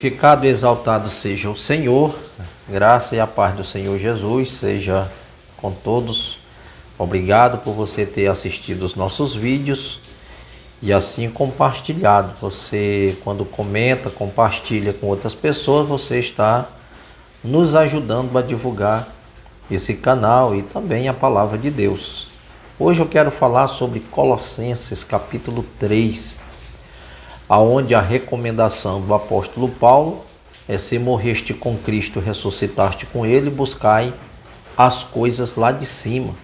Glorificado e exaltado seja o Senhor, graça e a paz do Senhor Jesus seja com todos. Obrigado por você ter assistido os nossos vídeos e assim compartilhado. Você, quando comenta, compartilha com outras pessoas, você está nos ajudando a divulgar esse canal e também a palavra de Deus. Hoje eu quero falar sobre Colossenses capítulo 3, aonde a recomendação do apóstolo Paulo é: se morreste com Cristo, ressuscitaste com ele, buscai as coisas lá de cima.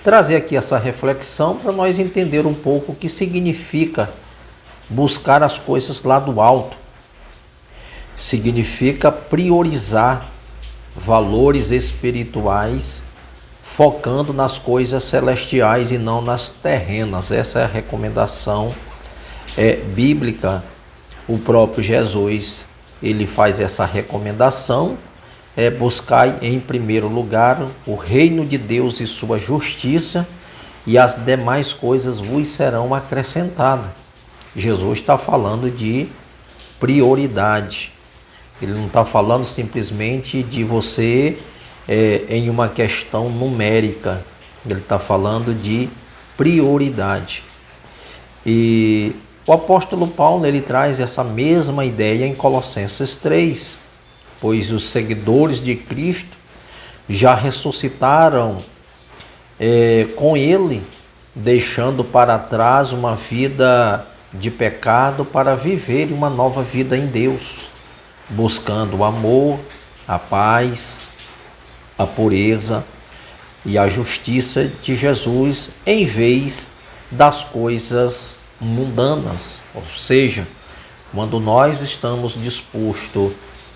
Trazer aqui essa reflexão para nós entender um pouco o que significa buscar as coisas lá do alto. Significa priorizar valores espirituais, focando nas coisas celestiais e não nas terrenas. Essa é a recomendação bíblica. O próprio Jesus, ele faz essa recomendação: buscai em primeiro lugar o reino de Deus e sua justiça, e as demais coisas vos serão acrescentadas. Jesus está falando de prioridade. Ele não está falando simplesmente de você em uma questão numérica. Ele está falando de prioridade. E o apóstolo Paulo, ele traz essa mesma ideia em Colossenses 3, pois os seguidores de Cristo já ressuscitaram com ele, deixando para trás uma vida de pecado para viver uma nova vida em Deus, buscando o amor, a paz, a pureza e a justiça de Jesus em vez das coisas mundanas. Ou seja, quando nós estamos dispostos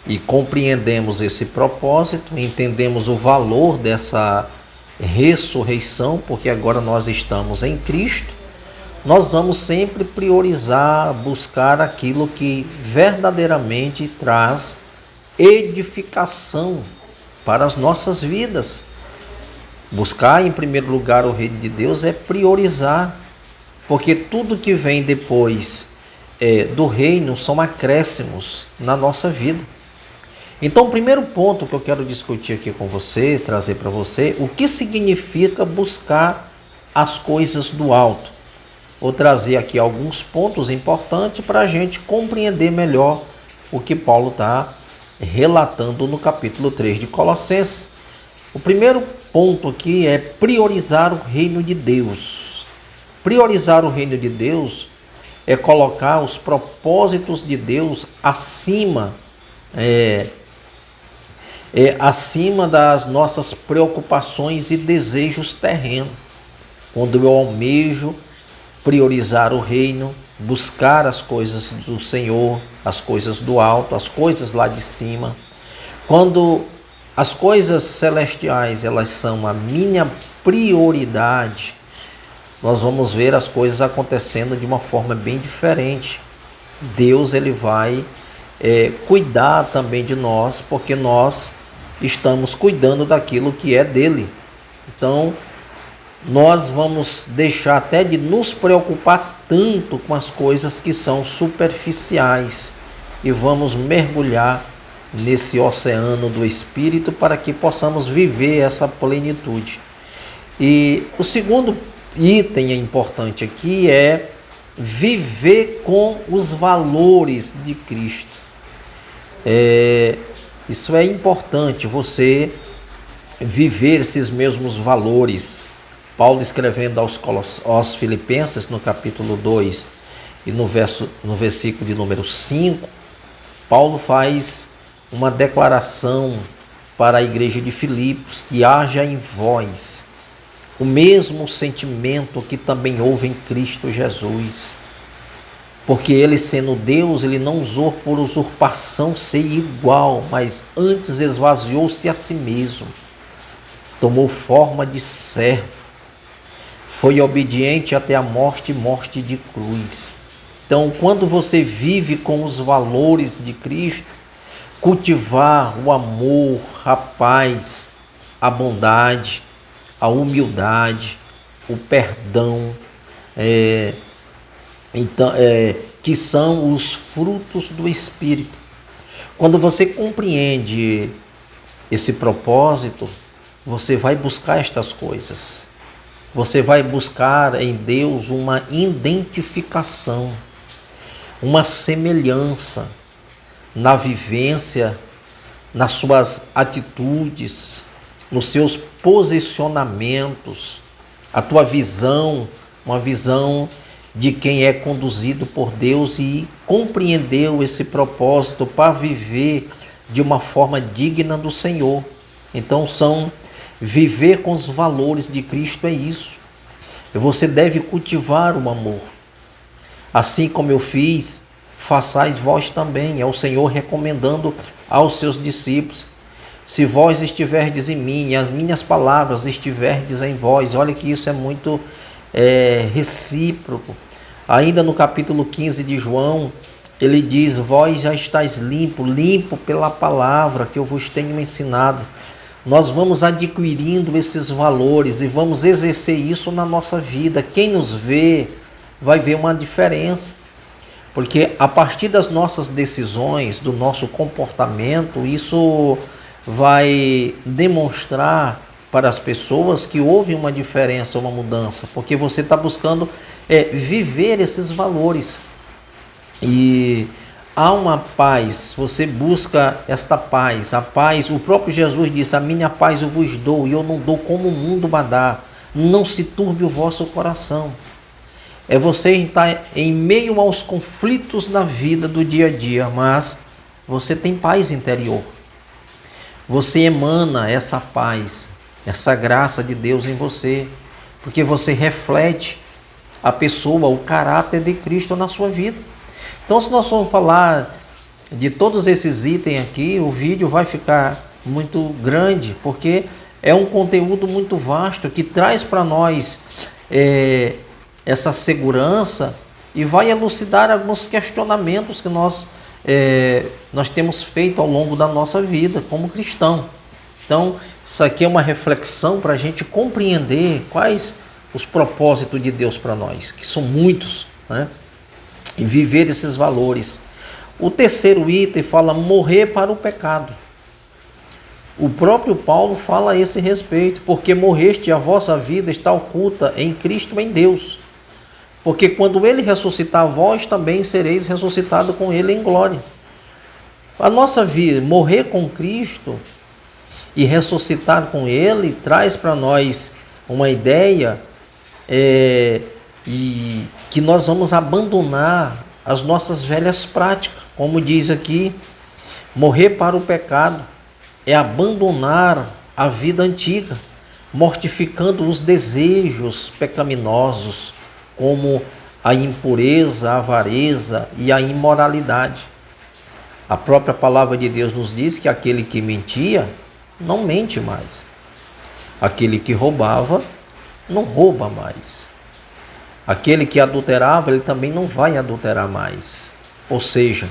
e compreendemos esse propósito, entendemos o valor dessa ressurreição, porque agora nós estamos em Cristo, nós vamos sempre priorizar, buscar aquilo que verdadeiramente traz edificação para as nossas vidas. Buscar em primeiro lugar o reino de Deus é priorizar, porque tudo que vem depois do reino são acréscimos na nossa vida. Então, o primeiro ponto que eu quero discutir aqui com você, trazer para você, o que significa buscar as coisas do alto. Vou trazer aqui alguns pontos importantes para a gente compreender melhor o que Paulo está relatando no capítulo 3 de Colossenses. O primeiro ponto aqui é priorizar o reino de Deus. Priorizar o reino de Deus é colocar os propósitos de Deus acima, acima das nossas preocupações e desejos terrenos. Quando eu almejo priorizar o reino, buscar as coisas do Senhor, as coisas do alto, as coisas lá de cima. Quando as coisas celestiais, elas são a minha prioridade, nós vamos ver as coisas acontecendo de uma forma bem diferente. Deus, ele vai cuidar também de nós, porque nós estamos cuidando daquilo que é dele. Então, nós vamos deixar até de nos preocupar tanto com as coisas que são superficiais e vamos mergulhar nesse oceano do Espírito para que possamos viver essa plenitude. E o segundo item importante aqui é viver com os valores de Cristo. Isso é importante, você viver esses mesmos valores. Paulo, escrevendo aos Filipenses, no capítulo 2 e no versículo de número 5, Paulo faz uma declaração para a igreja de Filipos: que haja em vós o mesmo sentimento que também houve em Cristo Jesus. Porque ele, sendo Deus, ele não usou por usurpação ser igual, mas antes esvaziou-se a si mesmo, tomou forma de servo, foi obediente até a morte de cruz. Então, quando você vive com os valores de Cristo, cultivar o amor, a paz, a bondade, a humildade, o perdão, que são os frutos do Espírito. Quando você compreende esse propósito, você vai buscar estas coisas. Você vai buscar em Deus uma identificação, uma semelhança na vivência, nas suas atitudes, nos seus posicionamentos, a tua visão, uma visão de quem é conduzido por Deus e compreendeu esse propósito para viver de uma forma digna do Senhor. Então viver com os valores de Cristo é isso. Você deve cultivar o amor. Assim como eu fiz, façais vós também. É o Senhor recomendando aos seus discípulos. Se vós estiverdes em mim e as minhas palavras estiverdes em vós. Olha que isso é muito recíproco. Ainda no capítulo 15 de João, ele diz: vós já estáis limpo pela palavra que eu vos tenho ensinado. Nós vamos adquirindo esses valores e vamos exercer isso na nossa vida. Quem nos vê vai ver uma diferença, porque a partir das nossas decisões, do nosso comportamento, isso vai demonstrar para as pessoas que houve uma diferença, uma mudança, porque você está buscando viver esses valores. E há uma paz, você busca esta paz, a paz, o próprio Jesus disse: a minha paz eu vos dou, e eu não dou como o mundo dá, não se turbe o vosso coração. É você estar em meio aos conflitos na vida do dia a dia, mas você tem paz interior. Você emana essa paz, essa graça de Deus em você, porque você reflete a pessoa, o caráter de Cristo na sua vida. Então, se nós formos falar de todos esses itens aqui, o vídeo vai ficar muito grande, porque é um conteúdo muito vasto que traz para nós essa segurança e vai elucidar alguns questionamentos que nós temos feito ao longo da nossa vida como cristão. Então, isso aqui é uma reflexão para a gente compreender quais os propósitos de Deus para nós, que são muitos, né? E viver esses valores. O terceiro item fala morrer para o pecado. O próprio Paulo fala a esse respeito: porque morreste, a vossa vida está oculta em Cristo, em Deus. Porque quando ele ressuscitar, vós também sereis ressuscitados com ele em glória. A nossa vida, morrer com Cristo e ressuscitar com ele, traz para nós uma ideia e que nós vamos abandonar as nossas velhas práticas. Como diz aqui, morrer para o pecado é abandonar a vida antiga, mortificando os desejos pecaminosos, como a impureza, a avareza e a imoralidade. A própria palavra de Deus nos diz que aquele que mentia não mente mais. Aquele que roubava não rouba mais. Aquele que adulterava, ele também não vai adulterar mais. Ou seja,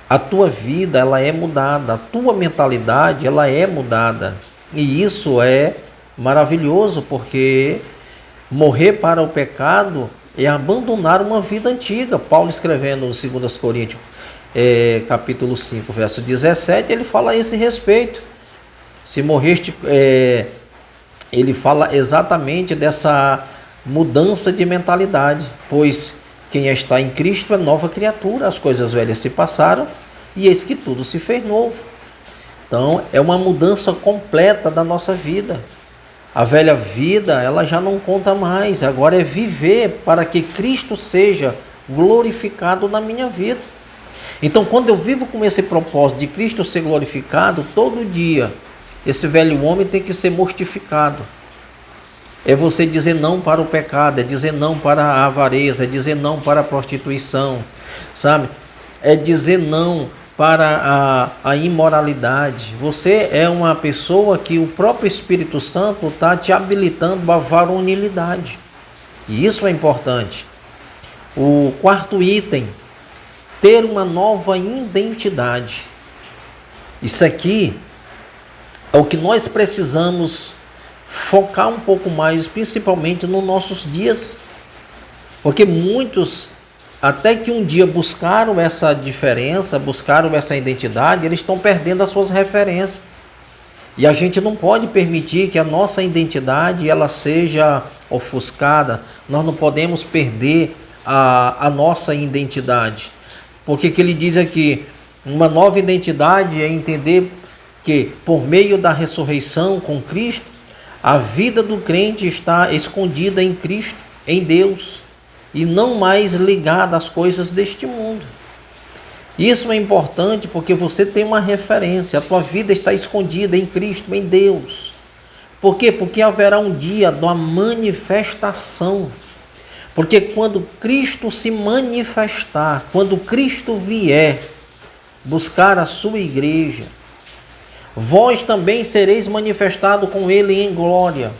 a tua vida ela é mudada, a tua mentalidade ela é mudada. E isso é maravilhoso, porque morrer para o pecado é abandonar uma vida antiga. Paulo, escrevendo em 2 Coríntios, capítulo 5, verso 17, ele fala a esse respeito. Se morreste, ele fala exatamente dessa mudança de mentalidade, pois quem está em Cristo é nova criatura, as coisas velhas se passaram e eis que tudo se fez novo. Então é uma mudança completa da nossa vida. A velha vida ela já não conta mais, agora é viver para que Cristo seja glorificado na minha vida. Então quando eu vivo com esse propósito de Cristo ser glorificado, todo dia esse velho homem tem que ser mortificado. É você dizer não para o pecado, é dizer não para a avareza, é dizer não para a prostituição, sabe? É dizer não para a imoralidade. Você é uma pessoa que o próprio Espírito Santo está te habilitando à varonilidade. E isso é importante. O quarto item, ter uma nova identidade. Isso aqui é o que nós precisamos focar um pouco mais, principalmente nos nossos dias, porque muitos até que um dia buscaram essa diferença, buscaram essa identidade, eles estão perdendo as suas referências. E a gente não pode permitir que a nossa identidade ela seja ofuscada. Nós não podemos perder a nossa identidade. Porque que ele diz aqui, uma nova identidade é entender que por meio da ressurreição com Cristo, a vida do crente está escondida em Cristo, em Deus, e não mais ligada às coisas deste mundo. Isso é importante porque você tem uma referência, a tua vida está escondida em Cristo, em Deus. Por quê? Porque haverá um dia da manifestação. Porque quando Cristo se manifestar, quando Cristo vier buscar a sua igreja, vós também sereis manifestados com ele em glória.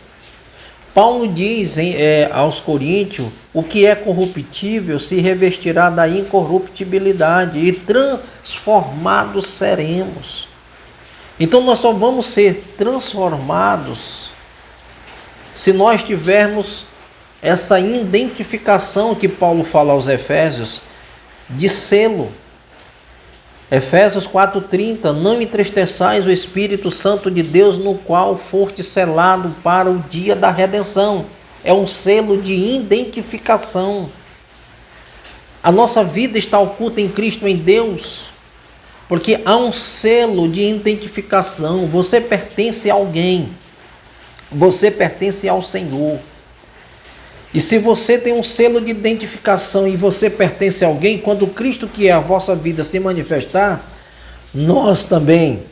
Paulo diz aos Coríntios, o que é corruptível se revestirá da incorruptibilidade e transformados seremos. Então nós só vamos ser transformados se nós tivermos essa identificação que Paulo fala aos Efésios de selo. Efésios 4:30, não entristeçais o Espírito Santo de Deus, no qual foste selado para o dia da redenção. É um selo de identificação. A nossa vida está oculta em Cristo, em Deus, porque há um selo de identificação. Você pertence a alguém, você pertence ao Senhor. E se você tem um selo de identificação e você pertence a alguém, quando Cristo, que é a vossa vida, se manifestar, nós também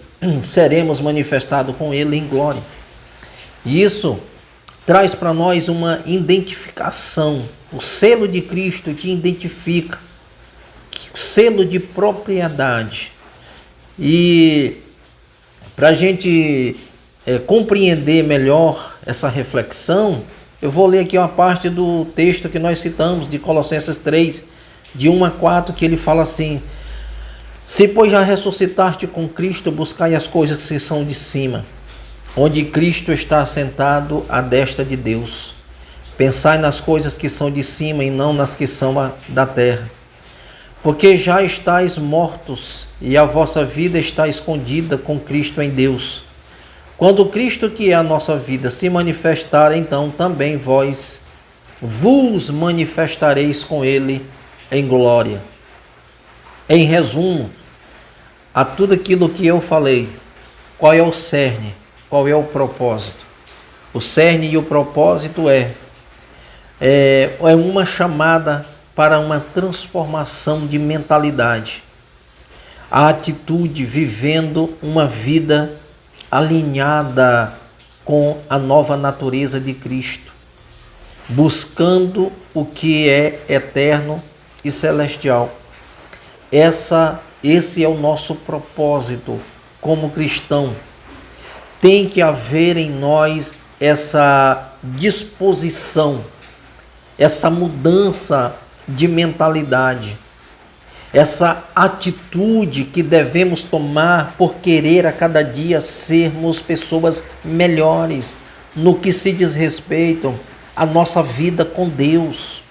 seremos manifestados com Ele em glória. E isso traz para nós uma identificação. O selo de Cristo te identifica, o selo de propriedade. E para a gente compreender melhor essa reflexão, eu vou ler aqui uma parte do texto que nós citamos, de Colossenses 3, de 1 a 4, que ele fala assim: se pois já ressuscitaste com Cristo, buscai as coisas que são de cima, onde Cristo está assentado à destra de Deus. Pensai nas coisas que são de cima e não nas que são da terra. Porque já estáis mortos e a vossa vida está escondida com Cristo em Deus. Quando Cristo, que é a nossa vida, se manifestar, então também vós vos manifestareis com Ele em glória. Em resumo, a tudo aquilo que eu falei, qual é o cerne, qual é o propósito? O cerne e o propósito é uma chamada para uma transformação de mentalidade. A atitude vivendo uma vida alinhada com a nova natureza de Cristo, buscando o que é eterno e celestial. Esse é o nosso propósito como cristão. Tem que haver em nós essa disposição, essa mudança de mentalidade, essa atitude que devemos tomar por querer a cada dia sermos pessoas melhores no que se diz respeito à nossa vida com Deus.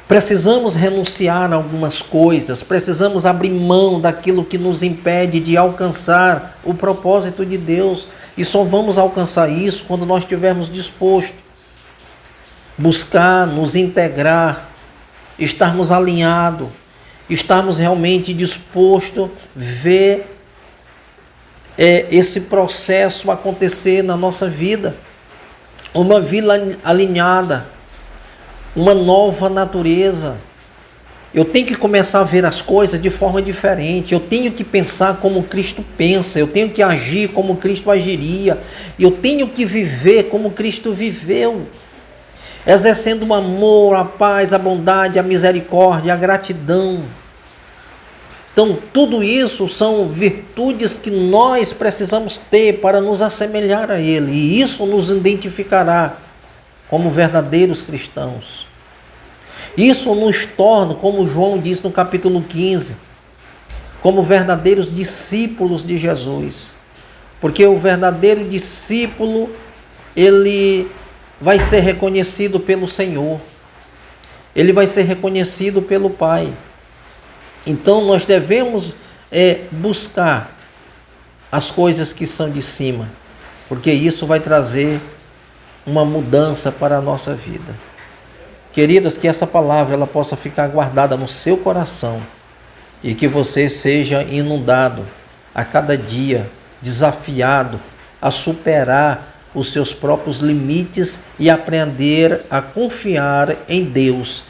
Precisamos renunciar a algumas coisas, precisamos abrir mão daquilo que nos impede de alcançar o propósito de Deus, e só vamos alcançar isso quando nós estivermos dispostos a buscar, nos integrar, estarmos alinhados, estarmos realmente dispostos a ver esse processo acontecer na nossa vida. Uma vida alinhada, uma nova natureza. Eu tenho que começar a ver as coisas de forma diferente. Eu tenho que pensar como Cristo pensa. Eu tenho que agir como Cristo agiria. Eu tenho que viver como Cristo viveu, exercendo o amor, a paz, a bondade, a misericórdia, a gratidão. Então, tudo isso são virtudes que nós precisamos ter para nos assemelhar a Ele. E isso nos identificará como verdadeiros cristãos. Isso nos torna, como João diz no capítulo 15, como verdadeiros discípulos de Jesus. Porque o verdadeiro discípulo, ele vai ser reconhecido pelo Senhor. ele vai ser reconhecido pelo Pai. Então nós devemos buscar as coisas que são de cima, porque isso vai trazer uma mudança para a nossa vida. Queridos, que essa palavra ela possa ficar guardada no seu coração e que você seja inundado a cada dia, desafiado a superar os seus próprios limites e aprender a confiar em Deus,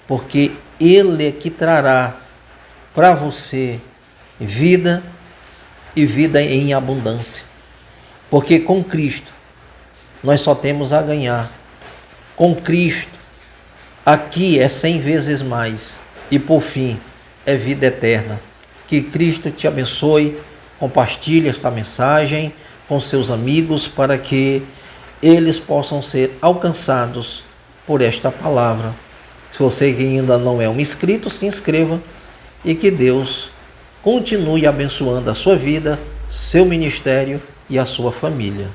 porque Ele é que trará para você vida e vida em abundância. Porque com Cristo nós só temos a ganhar. Com Cristo aqui é 100 vezes mais e por fim é vida eterna. Que Cristo te abençoe. Compartilhe esta mensagem com seus amigos para que eles possam ser alcançados por esta palavra. Se você ainda não é um inscrito, se inscreva e que Deus continue abençoando a sua vida, seu ministério e a sua família.